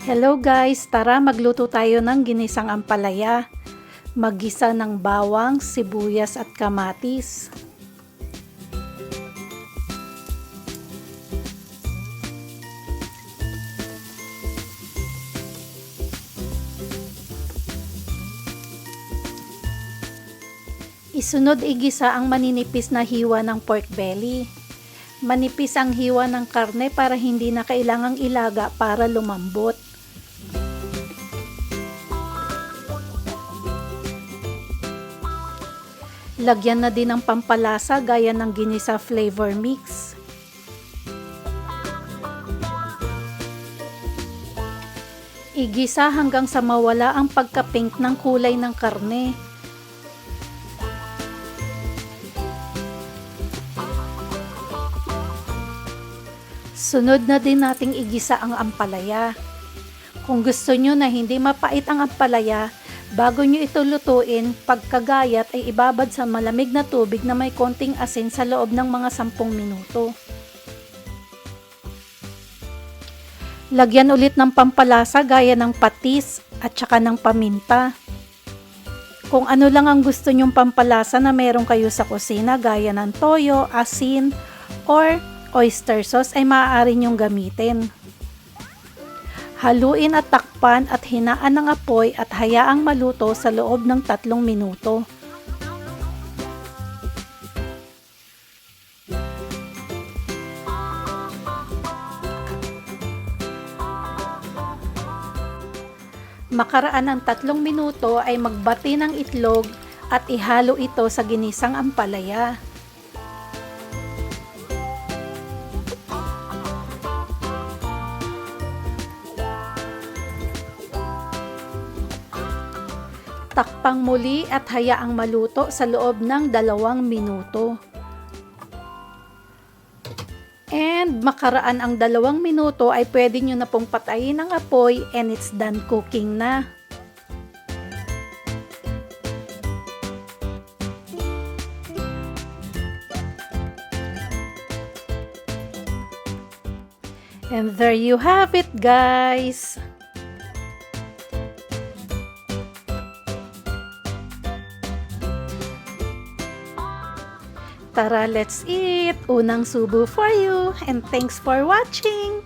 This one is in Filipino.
Hello guys, tara magluto tayo ng ginisang ampalaya. Maggisa ng bawang, sibuyas at kamatis. Isunod igisa ang maninipis na hiwa ng pork belly. Manipis ang hiwa ng karne para hindi na kailangang ilaga para lumambot. Lagyan na din ng pampalasa gaya ng ginisa flavor mix. Igisa hanggang sa mawala ang pagka-pink ng kulay ng karne. Sunod na din nating igisa ang ampalaya. Kung gusto nyo na hindi mapait ang ampalaya, bago nyo ito lutuin, pagkagayat ay ibabad sa malamig na tubig na may konting asin sa loob ng mga 10 minuto. Lagyan ulit ng pampalasa gaya ng patis at saka ng paminta. Kung ano lang ang gusto nyong pampalasa na meron kayo sa kusina gaya ng toyo, asin, or oyster sauce ay maaari nyong gamitin. Haluin at takpan at hinaan ng apoy at hayaang maluto sa loob ng 3 minuto. Makaraan ng 3 minuto ay magbati ng itlog at ihalo ito sa ginisang ampalaya. Takpang muli at hayaang maluto sa loob ng 2 minuto. And makaraan ang 2 minuto ay pwede nyo na pong patayin ang apoy and it's done cooking na. And there you have it, guys! Tara, let's eat! Unang subo for you, and thanks for watching!